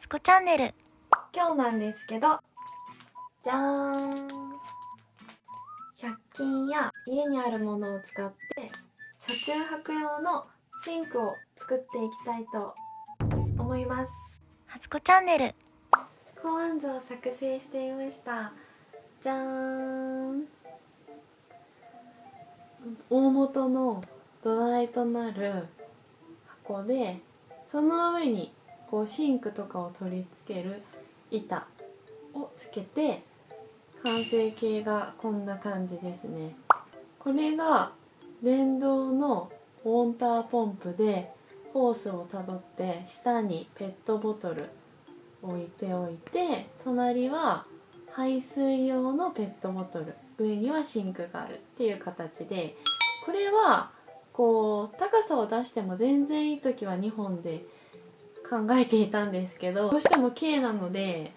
初子チャンネル。今日なんですけど、じゃーん、100均や家にあるものを使って車中泊用のシンクを作っていきたいと思います。初子チャンネル。考案図を作成していました。じゃーん、大元の土台となる箱で、その上にこうシンクとかを取り付ける板をつけて、完成形がこんな感じですね。これが電動のウォーターポンプでホースをたどって下にペットボトル置いておいて、隣は排水用のペットボトル、上にはシンクがあるっていう形で、これはこう高さを出しても全然いい時は2本で考えていたんですけど、どうしても軽なので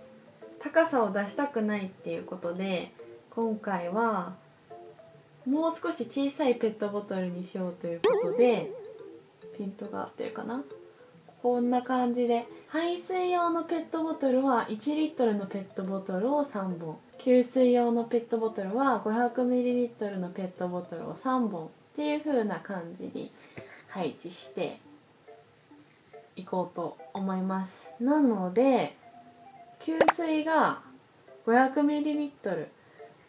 高さを出したくないっていうことで、今回はもう少し小さいペットボトルにしようということで、ピントが合ってるかな、こんな感じで、排水用のペットボトルは1リットルのペットボトルを3本、給水用のペットボトルは 500ml のペットボトルを3本っていう風な感じに配置していこうと思います。なので給水が 500ml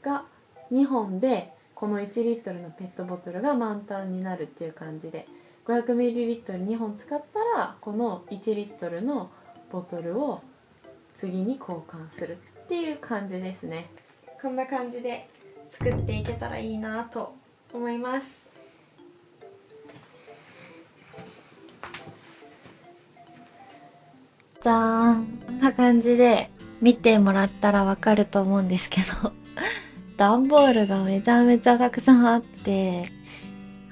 が2本で、この1リットルのペットボトルが満タンになるっていう感じで、 500ml2 本使ったらこの1リットルのボトルを次に交換するっていう感じですね。こんな感じで作っていけたらいいなと思います。じゃーん。こんな感じで見てもらったらわかると思うんですけど段ボールがめちゃめちゃたくさんあって、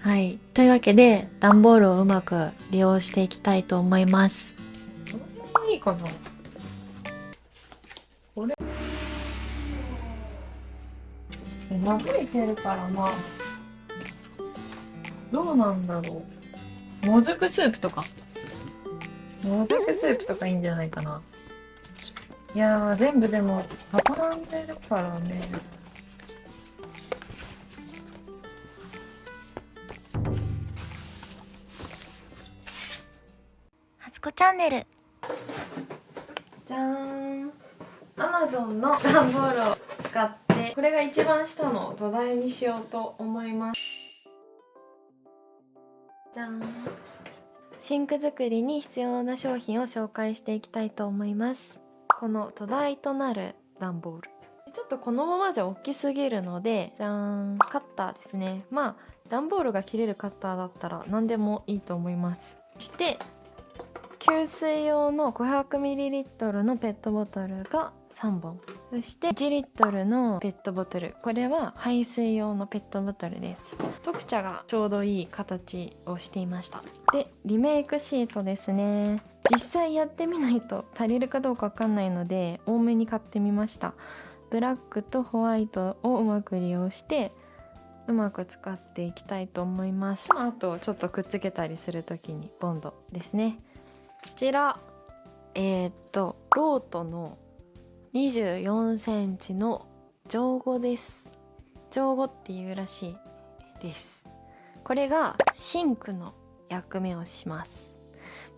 はい。というわけで段ボールをうまく利用していきたいと思います。どの辺がいいかな。これ流れてるからまあどうなんだろう。もずくスープとかいいんじゃないかな。いやー、全部でも畳んでるからね。初子チャンネル。じゃーん、Amazon の段ボールを使って、これが一番下の土台にしようと思います。じゃーん、シンク作りに必要な商品を紹介していきたいと思います。この土台となる段ボール、ちょっとこのままじゃ大きすぎるので、じゃーん、カッターですね。まあ段ボールが切れるカッターだったら何でもいいと思います。そして給水用の 500ml のペットボトルが3本、そして1リットルのペットボトル、これは排水用のペットボトルです。特茶がちょうどいい形をしていました。で、リメイクシートですね。実際やってみないと足りるかどうかわかんないので多めに買ってみました。ブラックとホワイトをうまく利用してうまく使っていきたいと思います。あとちょっとくっつけたりするときにボンドですね。こちらロートの24センチの上5です。上5っていうらしいです。これがシンクの役目をします。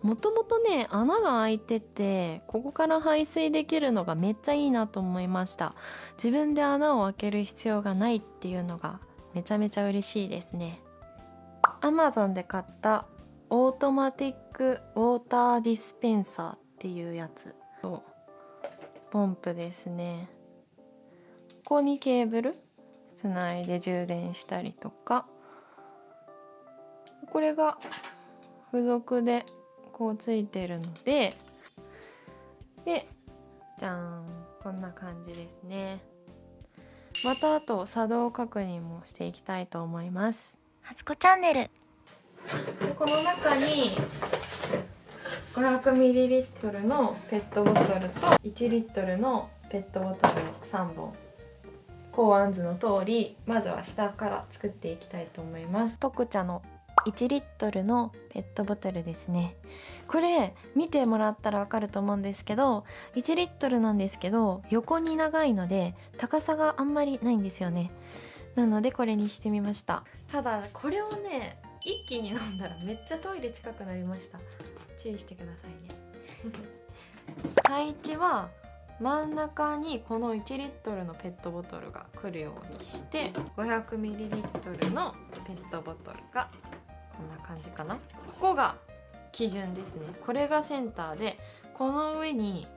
もともとね、穴が開いてて、ここから排水できるのがめっちゃいいなと思いました。自分で穴を開ける必要がないっていうのがめちゃめちゃ嬉しいですね。Amazon で買ったオートマティックウォーターディスペンサーっていうやつと、ポンプですね。ここにケーブルつないで充電したりとか、これが付属でこうついてるので、で、じゃーん、こんな感じですね。またあと作動確認もしていきたいと思います。初子チャンネル。で、この中に 500ml のペットボトルと1リットルのペットボトル3本、考案図の通りまずは下から作っていきたいと思います。特茶の1リットルのペットボトルですね。これ見てもらったらわかると思うんですけど、1リットルなんですけど横に長いので高さがあんまりないんですよね。なのでこれにしてみました。ただこれをね一気に飲んだらめっちゃトイレ近くなりました。注意してくださいね。配置は真ん中にこの1リットルのペットボトルが来るようにして、 500ml のペットボトルがこんな感じかな。ここが基準ですね。これがセンターで、この上に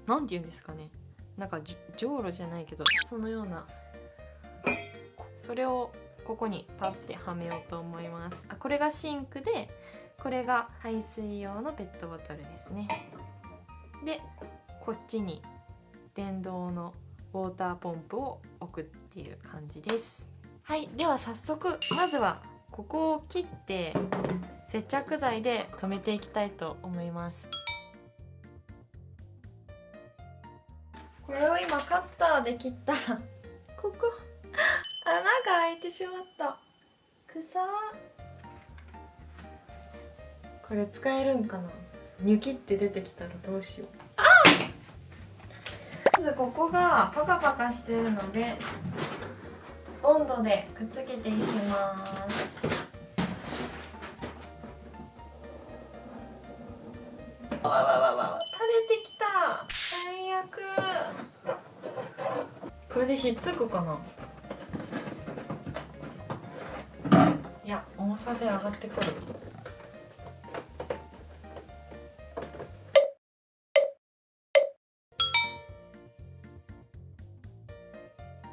何て言うんですかね、なんかじょうろじゃないけどそのような、それをここにパッてはめようと思います。これがシンクで、これが排水用のペットボトルですね。でこっちに電動のウォーターポンプを置くっていう感じです。はい、では早速まずはここを切って接着剤で留めていきたいと思います。これを今カッターで切ったらここ穴が開いてしまった。くさー。これ使えるんかな。ニュキって出てきたらどうしよう。まずここがパカパカしてるのでボンドでくっつけていきます。わわわわ垂れてきた。最悪。これでひっつくかな。いや、重さで上がってくる。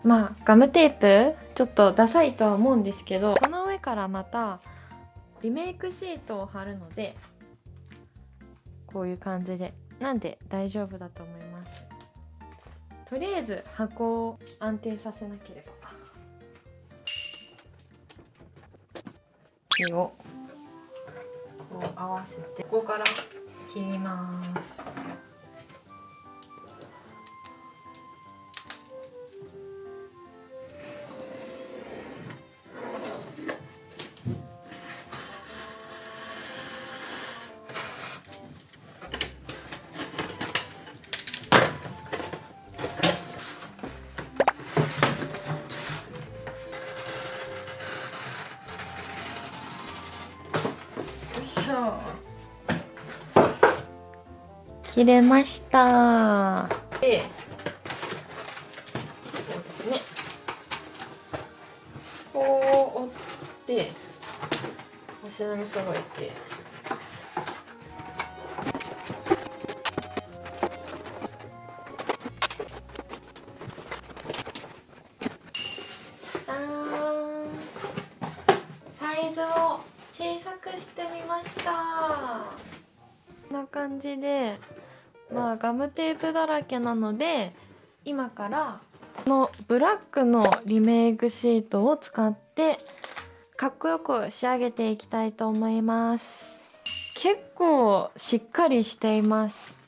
まあガムテープちょっとダサいとは思うんですけど、その上からまたリメイクシートを貼るのでこういう感じで、なんで大丈夫だと思います。とりあえず箱を安定させなければ。これをこう合わせてここから切ります。切れました。で、こうですね。こう折って足並み揃えて。じゃーん。サイズを小さくしてみました。こんな感じで、まあガムテープだらけなので、今からこのブラックのリメイクシートを使ってかっこよく仕上げていきたいと思います。結構しっかりしています。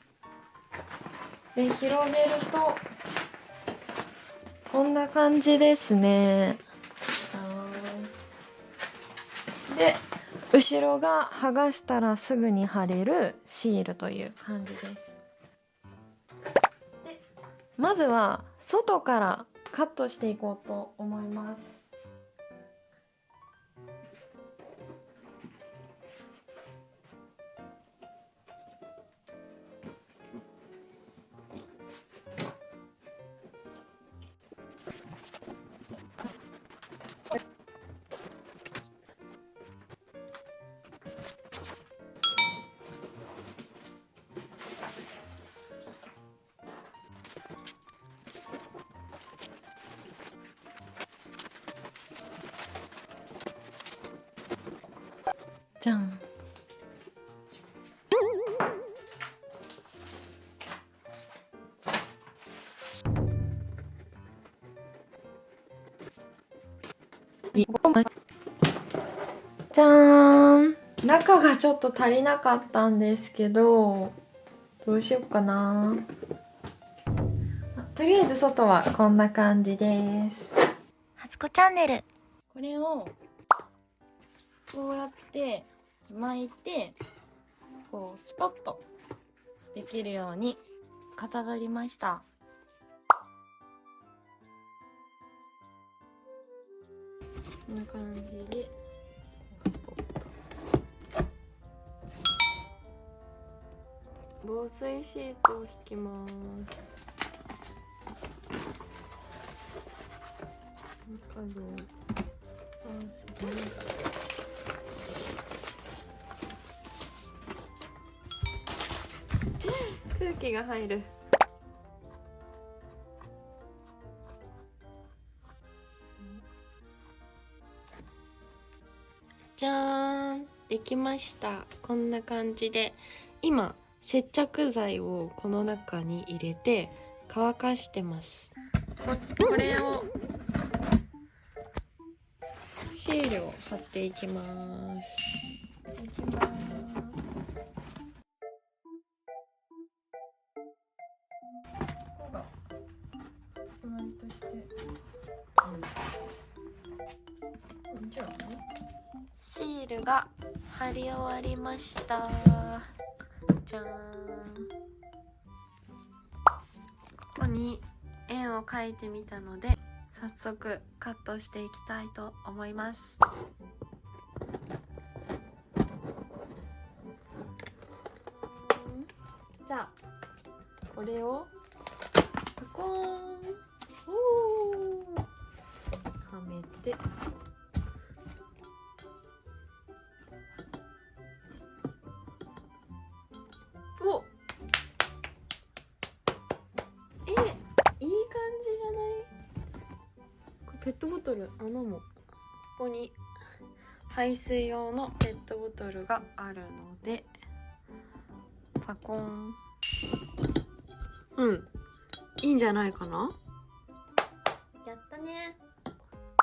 で、広げるとこんな感じですね。で、後ろが剥がしたらすぐに貼れるシールという感じです。で、まずは外からカットしていこうと思います。じゃん。じゃーん。中がちょっと足りなかったんですけど、どうしよっかな。とりあえず外はこんな感じです。はつこチャンネル。これをこうやって巻いてこうスポッとできるようにかたどりました。こんな感じでスポッと防水シートを引きます。中ですごい空気が入る。じゃーん、できました。こんな感じで今接着剤をこの中に入れて乾かしてます。これをシールを貼っていきます。いきます。ここが決まりとして、じゃあね、シールが貼り終わりました。じゃーん。ここに円を描いてみたので早速カットしていきたいと思います。じゃあこれをパコーン、はめて、お、いい感じじゃない？これペットボトル穴も、ここに排水用のペットボトルがあるのでパコン、いいんじゃないかな。やったね。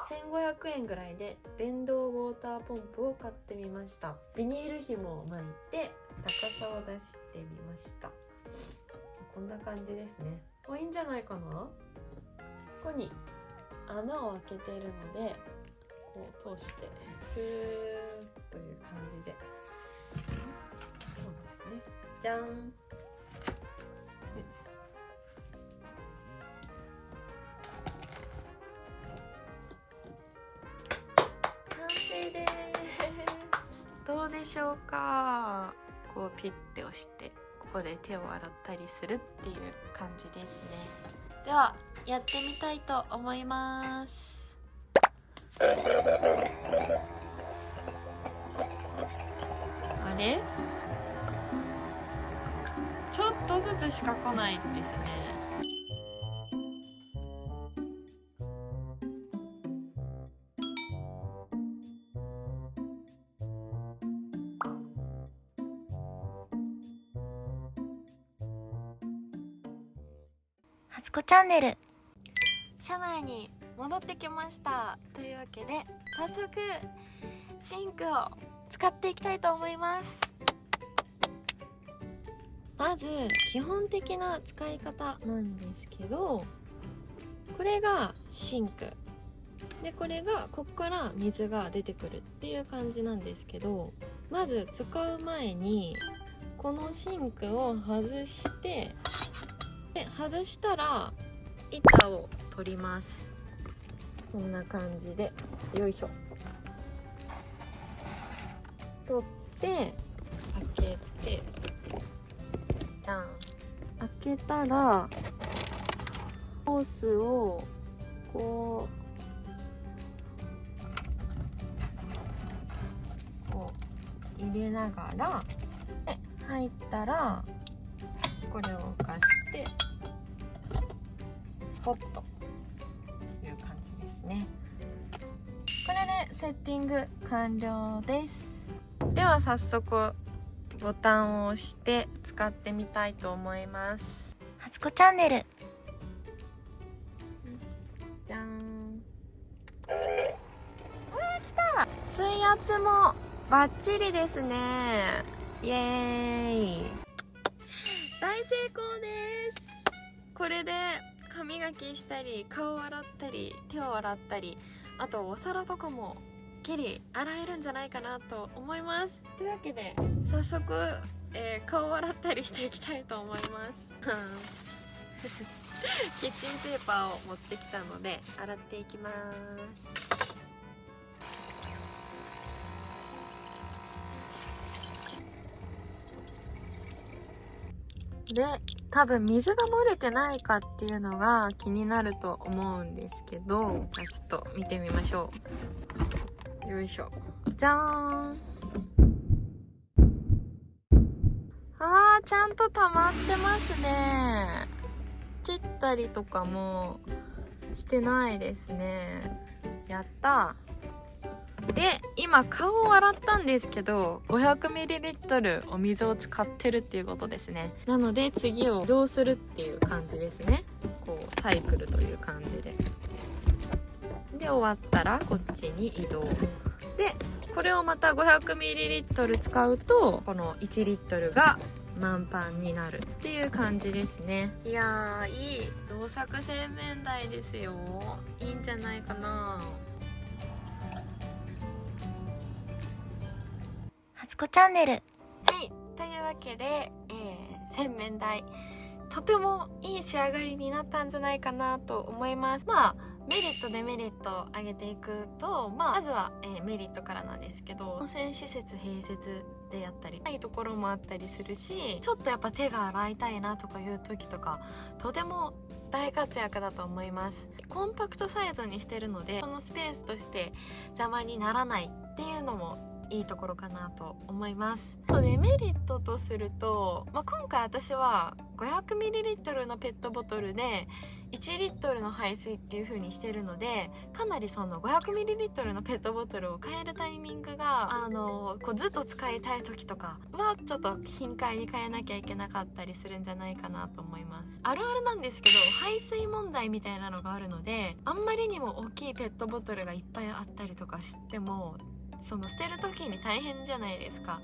1500円ぐらいで電動ウォーターポンプを買ってみました。ビニール紐を巻いて高さを出してみました。こんな感じですね。いいんじゃないかな。ここに穴を開けているのでこう通してスーッという感じで、そうですね。じゃん。完成です。どうでしょうか。こうピッて押してここで手を洗ったりするっていう感じですね。ではやってみたいと思います。あれ？ちょっとずつしか来ないんですね。初子チャンネル。車内に戻ってきました。というわけで早速シンクを使っていきたいと思います。まず基本的な使い方なんですけど、これがシンクで、これがこっから水が出てくるっていう感じなんですけど、まず使う前にこのシンクを外して、で外したら板を取ります。こんな感じで、よいしょ、取って開けて、じゃん。開けたらホースをこう入れながら、で入ったらこれを浮かしてスポッという感じですね。これでセッティング完了です。では早速ボタンを押して使ってみたいと思います。初子チャンネル。じゃん。来た。水圧もバッチリですね。イエーイ。大成功です。これで歯磨きしたり顔を洗ったり手を洗ったり、あとお皿とかもきり洗えるんじゃないかなと思います。というわけで早速、顔を洗ったりしていきたいと思いますキッチンペーパーを持ってきたので洗っていきます。で、多分水が漏れてないかっていうのが気になると思うんですけど、ちょっと見てみましょう。よいしょ。じゃーん。ちゃんと溜まってますね。散ったりとかもしてないですね。やったー。で、今顔を洗ったんですけど 500ml お水を使ってるっていうことですね。なので次を移動するっていう感じですね。こうサイクルという感じで終わったらこっちに移動で、これをまた 500ml 使うとこの1リットルが満パンになるっていう感じですね。いやー、いい造作洗面台ですよ。いいんじゃないかな。初子チャンネル。はい、というわけで、洗面台とてもいい仕上がりになったんじゃないかなと思います。まあメリットデメリットを挙げていくと、まずは、メリットからなんですけど、温泉施設併設でやったりないところもあったりするし、ちょっとやっぱ手が洗いたいなとかいう時とかとても大活躍だと思います。コンパクトサイズにしてるので、そのスペースとして邪魔にならないっていうのもいいところかなと思います。あとデメリットとすると、今回私は 500ml のペットボトルで1リットルの排水っていう風にしてるので、かなりその 500ml のペットボトルを変えるタイミングがこうずっと使いたい時とかはちょっと頻回に変えなきゃいけなかったりするんじゃないかなと思います。あるあるなんですけど、排水問題みたいなのがあるので、あんまりにも大きいペットボトルがいっぱいあったりとかしてもその捨てる時に大変じゃないですか。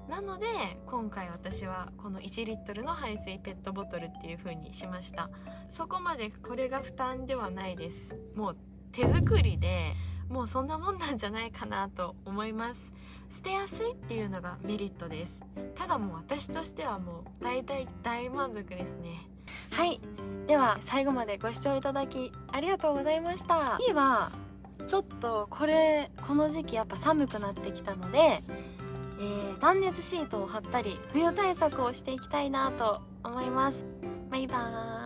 なので今回私はこの1リットルの排水ペットボトルっていう風にしました。そこまでこれが負担ではないです。もう手作りでもうそんなもんなんじゃないかなと思います。捨てやすいっていうのがメリットです。ただもう私としてはもう大満足ですね。はい、では最後までご視聴いただきありがとうございました。次はちょっとこの時期やっぱ寒くなってきたので、断熱シートを貼ったり冬対策をしていきたいなと思います。バイバーイ。